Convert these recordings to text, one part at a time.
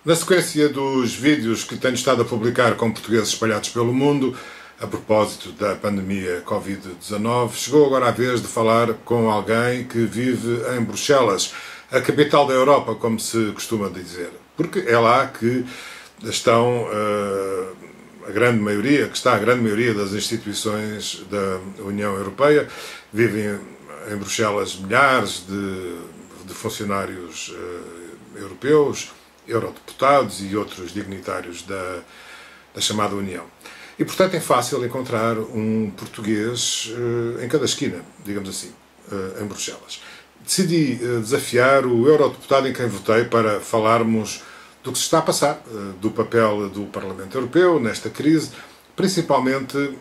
Na sequência dos vídeos que tenho estado a publicar com portugueses espalhados pelo mundo, a propósito da pandemia Covid-19, chegou agora a vez de falar com alguém que vive em Bruxelas, a capital da Europa, como se costuma dizer. Porque é lá que estão a grande maioria das instituições da União Europeia. Vivem em Bruxelas milhares de funcionários europeus, eurodeputados e outros dignitários da chamada União. E, portanto, é fácil encontrar um português em cada esquina, digamos assim, em Bruxelas. Decidi desafiar o eurodeputado em quem votei para falarmos do que se está a passar, do papel do Parlamento Europeu nesta crise, principalmente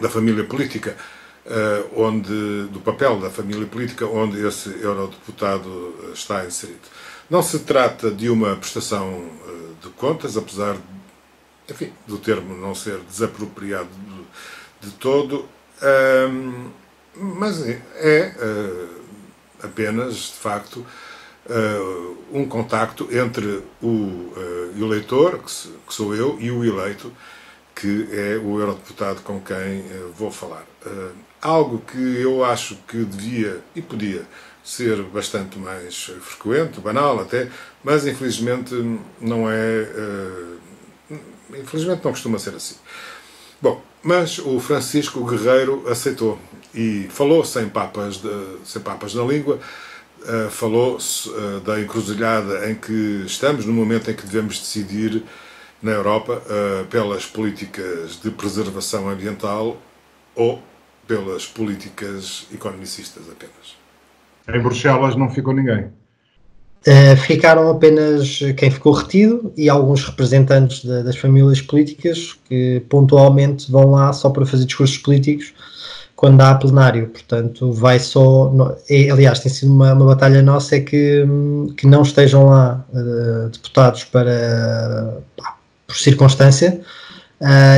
da família política, do papel da família política onde esse eurodeputado está inserido. Não se trata de uma prestação de contas, apesar do termo não ser desapropriado de todo, mas é apenas, de facto, um contacto entre o eleitor, que sou eu, e o eleito, que é o eurodeputado com quem vou falar. Algo que eu acho que devia e podia ser bastante mais frequente, banal até, mas infelizmente não é. Infelizmente não costuma ser assim. Bom, mas o Francisco Guerreiro aceitou e falou sem papas na língua, falou da encruzilhada em que estamos, no momento em que devemos decidir na Europa pelas políticas de preservação ambiental ou pelas políticas economicistas apenas. Em Bruxelas não ficou ninguém. Ficaram apenas quem ficou retido e alguns representantes das famílias políticas que pontualmente vão lá só para fazer discursos políticos quando há plenário. Portanto, vai só... aliás, tem sido uma batalha nossa, é que não estejam lá deputados por circunstância,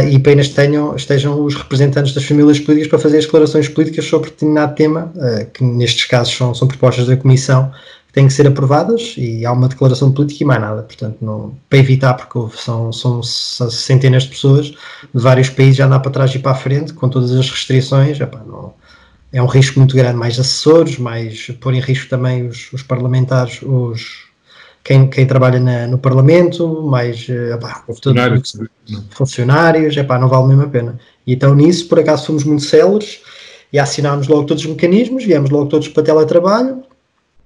e apenas estejam os representantes das famílias políticas para fazer as declarações políticas sobre determinado tema, que nestes casos são propostas da Comissão, que têm que ser aprovadas, e há uma declaração política e mais nada. Portanto, para evitar, porque são centenas de pessoas de vários países a andar para trás e para a frente, com todas as restrições, é um risco muito grande, mais assessores, mais pôr em risco também os parlamentares, quem trabalha no Parlamento, mais funcionários, não vale mesmo a pena. E então nisso, por acaso, fomos muito céleres e assinámos logo todos os mecanismos, viemos logo todos para teletrabalho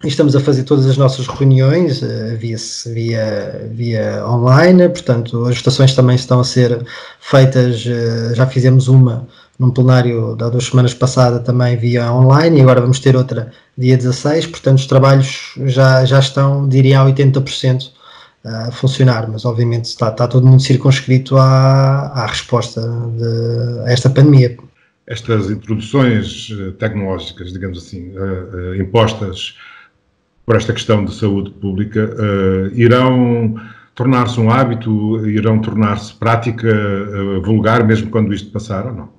e estamos a fazer todas as nossas reuniões via online. Portanto, as votações também estão a ser feitas, já fizemos uma num plenário da 2 semanas passada também via online, e agora vamos ter outra dia 16, portanto os trabalhos já estão, diria, a 80% a funcionar, mas obviamente está todo muito circunscrito à resposta a esta pandemia. Estas introduções tecnológicas, digamos assim, impostas por esta questão de saúde pública, irão tornar-se um hábito, irão tornar-se prática vulgar, mesmo quando isto passar ou não?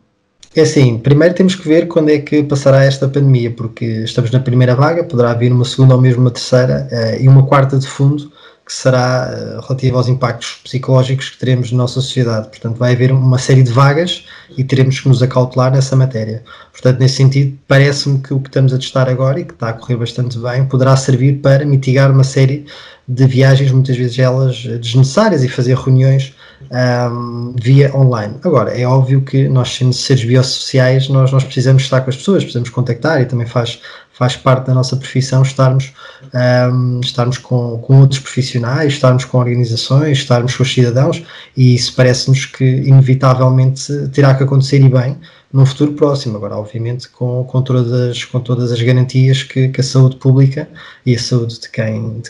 É assim, primeiro temos que ver quando é que passará esta pandemia, porque estamos na primeira vaga, poderá vir uma segunda ou mesmo uma terceira, e uma quarta de fundo, que será relativa aos impactos psicológicos que teremos na nossa sociedade. Portanto, vai haver uma série de vagas e teremos que nos acautelar nessa matéria. Portanto, nesse sentido, parece-me que o que estamos a testar agora, e que está a correr bastante bem, poderá servir para mitigar uma série de viagens, muitas vezes elas desnecessárias, e fazer reuniões via online. Agora, é óbvio que nós, sendo seres biossociais, nós precisamos estar com as pessoas, precisamos contactar, e também faz parte da nossa profissão estarmos com outros profissionais, estarmos com organizações, estarmos com os cidadãos, e isso parece-nos que inevitavelmente terá que acontecer, e bem, num futuro próximo. Agora, obviamente, com todas as garantias que a saúde pública e a saúde de quem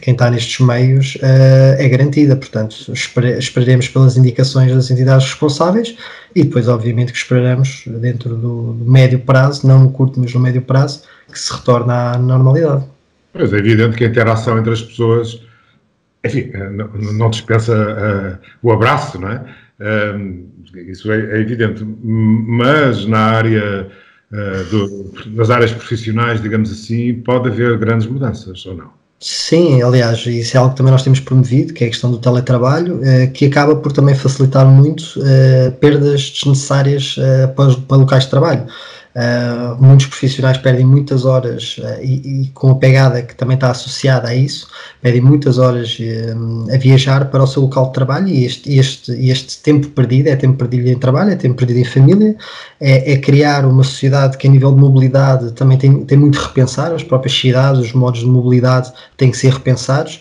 está nestes meios é garantida. Portanto, esperaremos pelas indicações das entidades responsáveis, e depois, obviamente, que esperaremos dentro do médio prazo, não no curto, mas no médio prazo, que se retorne à normalidade. Pois é evidente que a interação entre as pessoas, enfim, não dispensa o abraço, não é? Isso é evidente, mas na área das áreas profissionais, digamos assim, pode haver grandes mudanças, ou não? Sim, aliás, isso é algo que também nós temos promovido, que é a questão do teletrabalho, que acaba por também facilitar muito perdas desnecessárias para locais de trabalho. Muitos profissionais perdem muitas horas e com a pegada que também está associada a isso, perdem muitas horas a viajar para o seu local de trabalho e este tempo perdido é tempo perdido em trabalho, é tempo perdido em família, é criar uma sociedade que a nível de mobilidade também tem muito a repensar, as próprias cidades, os modos de mobilidade têm que ser repensados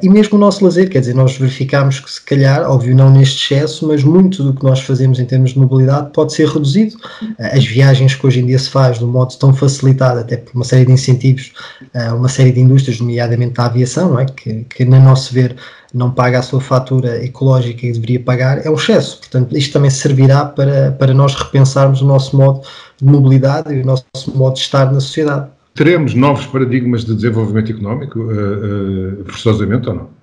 e mesmo o nosso lazer, quer dizer, nós verificamos que se calhar, óbvio não neste excesso, mas muito do que nós fazemos em termos de mobilidade pode ser reduzido. As viagens que hoje em dia se faz de um modo tão facilitado, até por uma série de incentivos, uma série de indústrias, nomeadamente a aviação, não é? que no nosso ver não paga a sua fatura ecológica e deveria pagar, é um excesso. Portanto, isto também servirá para nós repensarmos o nosso modo de mobilidade e o nosso modo de estar na sociedade. Teremos novos paradigmas de desenvolvimento económico, forçosamente ou não?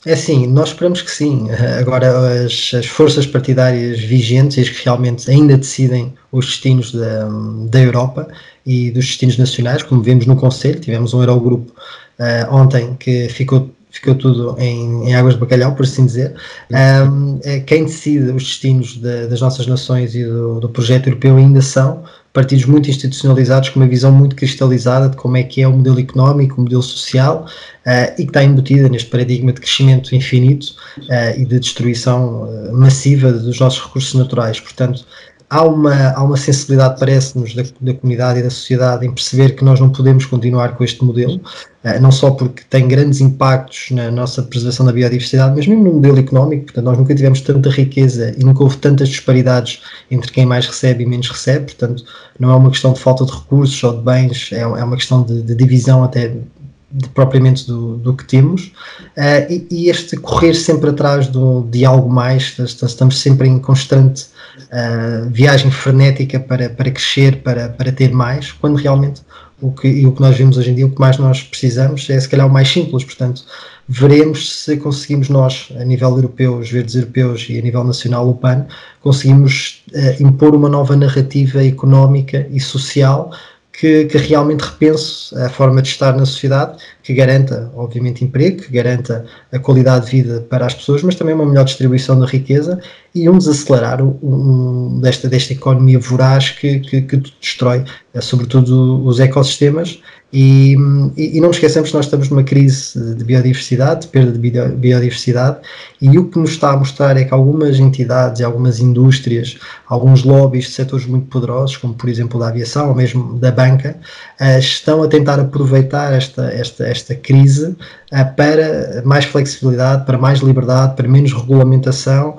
É assim, nós esperamos que sim. Agora, as forças partidárias vigentes, as que realmente ainda decidem os destinos da Europa e dos destinos nacionais, como vemos no Conselho, tivemos um Eurogrupo ontem que ficou tudo em águas de bacalhau, por assim dizer. Quem decide os destinos das nossas nações e do projeto europeu ainda são partidos muito institucionalizados, com uma visão muito cristalizada de como é que é o modelo económico, o modelo social, e que está embutida neste paradigma de crescimento infinito e de destruição massiva dos nossos recursos naturais. Portanto, há uma sensibilidade, parece-nos, da comunidade e da sociedade em perceber que nós não podemos continuar com este modelo, não só porque tem grandes impactos na nossa preservação da biodiversidade, mas mesmo no modelo económico. Portanto, nós nunca tivemos tanta riqueza e nunca houve tantas disparidades entre quem mais recebe e menos recebe. Portanto, não é uma questão de falta de recursos ou de bens, é uma questão de divisão até propriamente do que temos, e este correr sempre atrás de algo mais, estamos sempre em constante viagem frenética para crescer, para ter mais, quando realmente o que nós vemos hoje em dia, o que mais nós precisamos é se calhar o mais simples. Portanto, veremos se conseguimos nós, a nível europeu, os verdes europeus, e a nível nacional, o PAN, conseguimos impor uma nova narrativa económica e social que realmente repense a forma de estar na sociedade, que garanta, obviamente, emprego, que garanta a qualidade de vida para as pessoas, mas também uma melhor distribuição da riqueza e desacelerar desta economia voraz que destrói, sobretudo, os ecossistemas. E não esqueçamos que nós estamos numa crise de biodiversidade, de perda de biodiversidade, e o que nos está a mostrar é que algumas entidades, algumas indústrias, alguns lobbies de setores muito poderosos, como por exemplo da aviação ou mesmo da banca, estão a tentar aproveitar esta crise para mais flexibilidade, para mais liberdade, para menos regulamentação,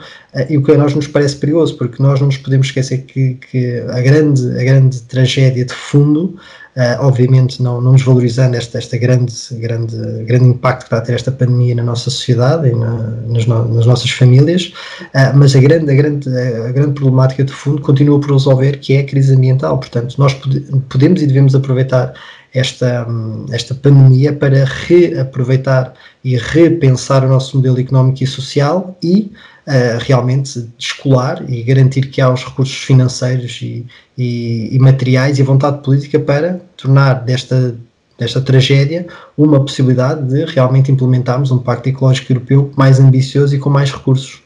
e o que a nós nos parece perigoso, porque nós não nos podemos esquecer que a grande tragédia de fundo, obviamente não desvalorizando este grande impacto que está a ter esta pandemia na nossa sociedade e nas nossas famílias, mas a grande problemática de fundo continua por resolver, que é a crise ambiental. Portanto, nós podemos e devemos aproveitar esta pandemia para reaproveitar e repensar o nosso modelo económico e social e realmente escolar e garantir que há os recursos financeiros e materiais e a vontade política para tornar desta tragédia uma possibilidade de realmente implementarmos um Pacto Ecológico Europeu mais ambicioso e com mais recursos.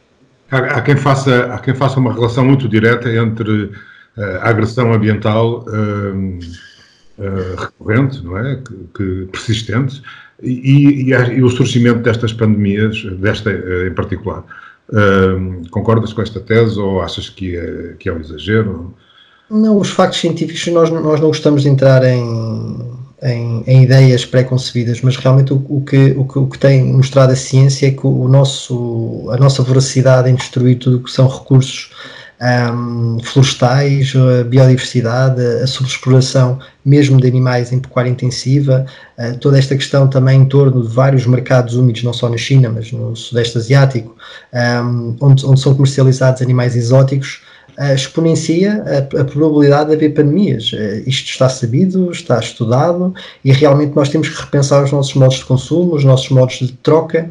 Há quem faça uma relação muito direta entre a agressão ambiental recorrente, não é? Que persistente, e o surgimento destas pandemias, desta em particular. Concordas com esta tese ou achas que é um exagero? Não, os factos científicos, nós não gostamos de entrar em ideias pré-concebidas, mas realmente o que tem mostrado a ciência é que a nossa voracidade em destruir tudo o que são recursos florestais, a biodiversidade, a sobreexploração mesmo de animais em pecuária intensiva, toda esta questão também em torno de vários mercados úmidos, não só na China, mas no Sudeste Asiático, onde são comercializados animais exóticos, exponencia a probabilidade de haver pandemias. Isto está sabido, está estudado, e realmente nós temos que repensar os nossos modos de consumo, os nossos modos de troca,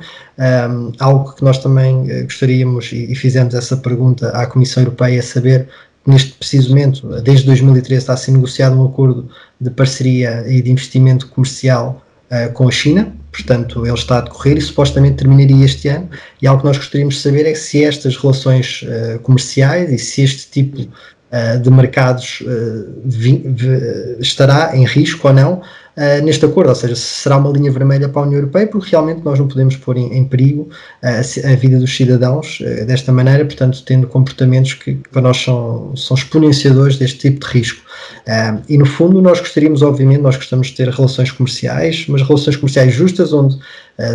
algo que nós também gostaríamos, e fizemos essa pergunta à Comissão Europeia, é saber, neste preciso momento, desde 2013 está a ser negociado um acordo de parceria e de investimento comercial com a China, portanto ele está a decorrer e supostamente terminaria este ano, e algo que nós gostaríamos de saber é se estas relações comerciais e se este tipo de mercados estará em risco ou não neste acordo, ou seja, se será uma linha vermelha para a União Europeia, porque realmente nós não podemos pôr em perigo a vida dos cidadãos desta maneira, portanto, tendo comportamentos que para nós são exponenciadores deste tipo de risco. E no fundo nós gostaríamos, obviamente, nós gostamos de ter relações comerciais, mas relações comerciais justas, onde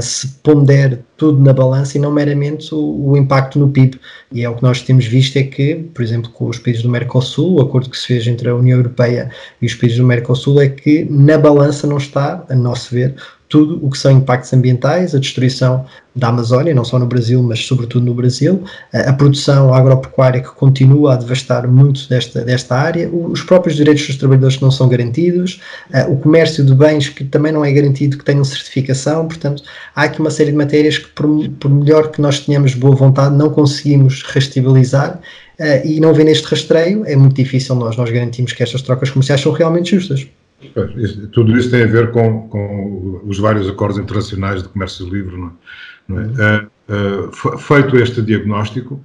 se pondere tudo na balança e não meramente o impacto no PIB. E é o que nós temos visto, é que, por exemplo, com os países do Mercosul, o acordo que se fez entre a União Europeia e os países do Mercosul, é que na balança não está, a nosso ver, tudo o que são impactos ambientais, a destruição da Amazónia, não só no Brasil, mas sobretudo no Brasil, a produção agropecuária que continua a devastar muito desta área, os próprios direitos dos trabalhadores que não são garantidos, o comércio de bens que também não é garantido que tenham certificação. Portanto, há aqui uma série de matérias que, por melhor que nós tenhamos boa vontade, não conseguimos rastreabilizar, e não vê neste rastreio, é muito difícil nós garantimos que estas trocas comerciais são realmente justas. Tudo isso tem a ver com os vários acordos internacionais de comércio livre, não é? Feito este diagnóstico,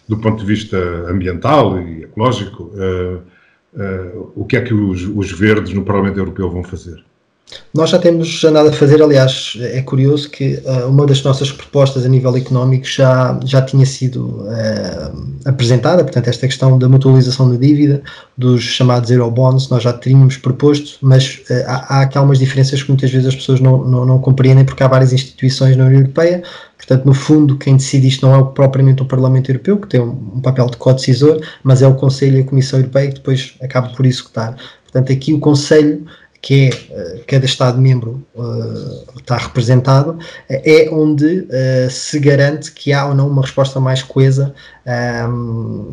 do ponto de vista ambiental e ecológico, o que é que os verdes no Parlamento Europeu vão fazer? Nós já temos andado a fazer, aliás, é curioso que uma das nossas propostas a nível económico já tinha sido apresentada, portanto, esta questão da mutualização da dívida, dos chamados Eurobonds, nós já tínhamos proposto, mas há aqui algumas diferenças que muitas vezes as pessoas não compreendem, porque há várias instituições na União Europeia. Portanto, no fundo, quem decide isto não é propriamente o Parlamento Europeu, que tem um papel de co-decisor, mas é o Conselho e a Comissão Europeia, que depois acaba por executar. Portanto, aqui o Conselho, que é cada Estado-membro está representado, é onde se garante que há ou não uma resposta mais coesa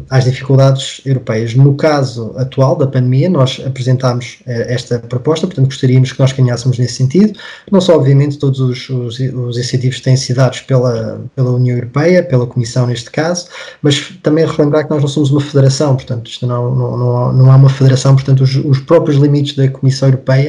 às dificuldades europeias. No caso atual da pandemia, nós apresentámos esta proposta, portanto gostaríamos que nós caminhássemos nesse sentido, não só obviamente todos os incentivos que têm sido dados pela União Europeia, pela Comissão neste caso, mas também relembrar que nós não somos uma federação, portanto isto não há uma federação, portanto os próprios limites da Comissão Europeia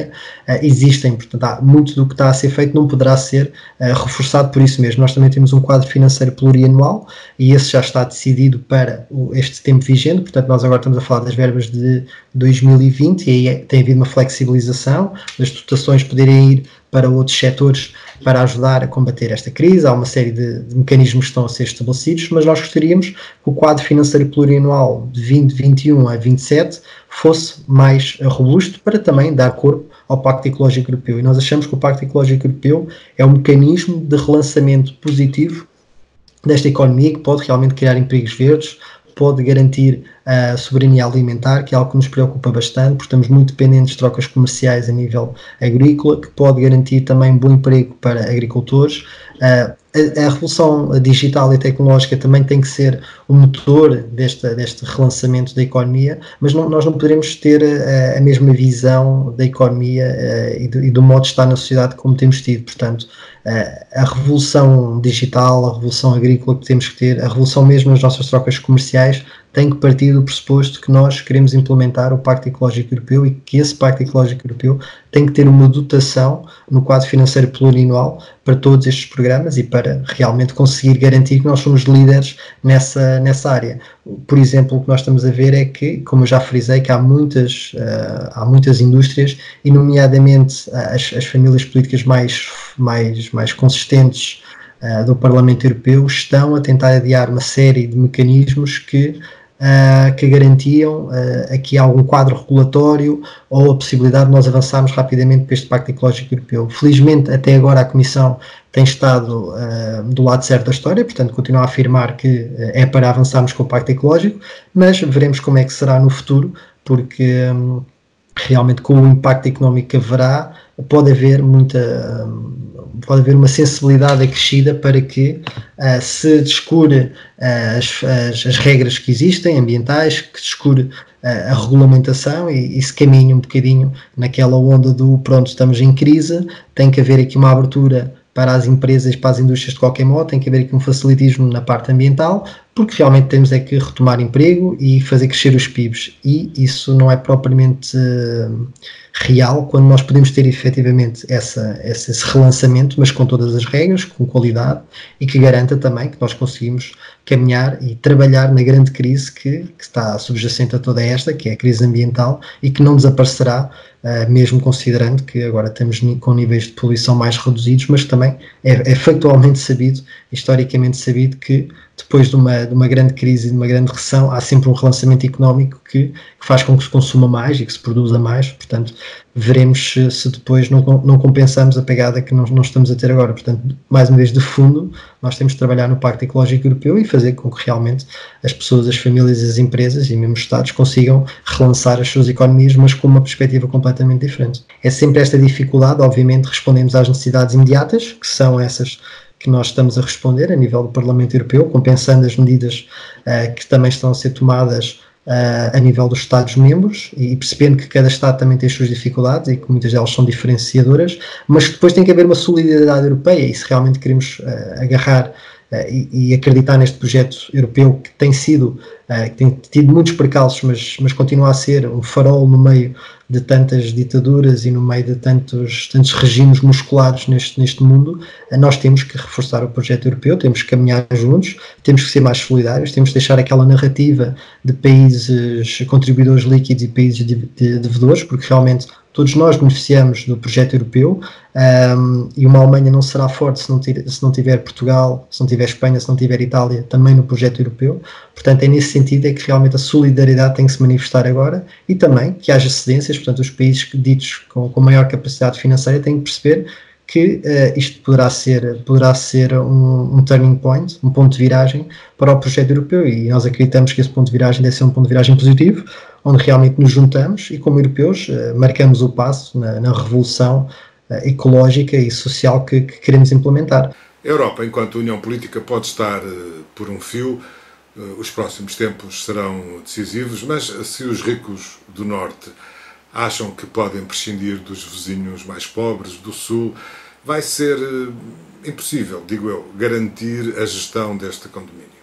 existem, portanto há muito do que está a ser feito não poderá ser reforçado por isso mesmo. Nós também temos um quadro financeiro plurianual e esse já está decidido para este tempo vigente, portanto nós agora estamos a falar das verbas de 2020 e aí tem havido uma flexibilização, das dotações poderem ir para outros setores para ajudar a combater esta crise. Há uma série de mecanismos que estão a ser estabelecidos, mas nós gostaríamos que o quadro financeiro plurianual de 2021 a 27 fosse mais robusto para também dar corpo ao Pacto Ecológico Europeu. E nós achamos que o Pacto Ecológico Europeu é um mecanismo de relançamento positivo desta economia que pode realmente criar empregos verdes, pode garantir a soberania alimentar, que é algo que nos preocupa bastante, porque estamos muito dependentes de trocas comerciais a nível agrícola, que pode garantir também bom emprego para agricultores. A revolução digital e tecnológica também tem que ser o motor deste relançamento da economia, mas nós não poderemos ter a mesma visão da economia e do modo de estar na sociedade como temos tido. Portanto, a revolução digital, a revolução agrícola que temos que ter, a revolução mesmo nas nossas trocas comerciais, tem que partir do pressuposto que nós queremos implementar o Pacto Ecológico Europeu e que esse Pacto Ecológico Europeu tem que ter uma dotação no quadro financeiro plurianual para todos estes programas e para realmente conseguir garantir que nós somos líderes nessa área. Por exemplo, o que nós estamos a ver é que, como eu já frisei, que há muitas indústrias, e nomeadamente as famílias políticas mais consistentes do Parlamento Europeu estão a tentar adiar uma série de mecanismos que garantiam aqui algum quadro regulatório ou a possibilidade de nós avançarmos rapidamente para este Pacto Ecológico Europeu. Felizmente, até agora a Comissão tem estado do lado certo da história, portanto continua a afirmar que é para avançarmos com o Pacto Ecológico, mas veremos como é que será no futuro, porque realmente com o impacto económico que haverá, pode haver uma sensibilidade acrescida para que se descure as regras que existem, ambientais, que se descure a regulamentação e se caminhe um bocadinho naquela onda do pronto, estamos em crise, tem que haver aqui uma abertura para as empresas, para as indústrias de qualquer modo, tem que haver aqui um facilitismo na parte ambiental, porque realmente temos é que retomar emprego e fazer crescer os PIBs, e isso não é propriamente real quando nós podemos ter efetivamente esse relançamento, mas com todas as regras, com qualidade, e que garanta também que nós conseguimos caminhar e trabalhar na grande crise que está subjacente a toda esta, que é a crise ambiental, e que não desaparecerá, mesmo considerando que agora estamos com níveis de poluição mais reduzidos, mas também é factualmente sabido, historicamente sabido, que depois de uma grande crise e de uma grande recessão, há sempre um relançamento económico que faz com que se consuma mais e que se produza mais. Portanto, veremos se depois não compensamos a pegada que não estamos a ter agora. Portanto, mais uma vez, de fundo, nós temos de trabalhar no Pacto Ecológico Europeu e fazer com que realmente as pessoas, as famílias, as empresas e mesmo os Estados consigam relançar as suas economias, mas com uma perspectiva completamente diferente. É sempre esta dificuldade. Obviamente, respondemos às necessidades imediatas, que são essas que nós estamos a responder a nível do Parlamento Europeu, compensando as medidas que também estão a ser tomadas a nível dos Estados-membros, e percebendo que cada Estado também tem as suas dificuldades e que muitas delas são diferenciadoras, mas que depois tem que haver uma solidariedade europeia, e se realmente queremos agarrar e acreditar neste projeto europeu que tem sido, que tem tido muitos percalços, mas continua a ser um farol no meio de tantas ditaduras e no meio de tantos regimes musculares neste mundo, nós temos que reforçar o projeto europeu, temos que caminhar juntos, temos que ser mais solidários, temos que deixar aquela narrativa de países contribuidores líquidos e países devedores, porque realmente todos nós beneficiamos do projeto europeu, e uma Alemanha não será forte se não tiver Portugal, se não tiver Espanha, se não tiver Itália também no projeto europeu. Portanto, é nesse sentido é que realmente a solidariedade tem que se manifestar agora, e também que haja cedências. Portanto, os países ditos com maior capacidade financeira têm que perceber que isto poderá ser um turning point, um ponto de viragem para o projeto europeu, e nós acreditamos que esse ponto de viragem deve ser um ponto de viragem positivo, onde realmente nos juntamos e, como europeus, marcamos o passo na revolução ecológica e social que queremos implementar. A Europa, enquanto união política, pode estar por um fio. Os próximos tempos serão decisivos, mas se os ricos do Norte acham que podem prescindir dos vizinhos mais pobres do Sul, vai ser impossível, digo eu, garantir a gestão deste condomínio.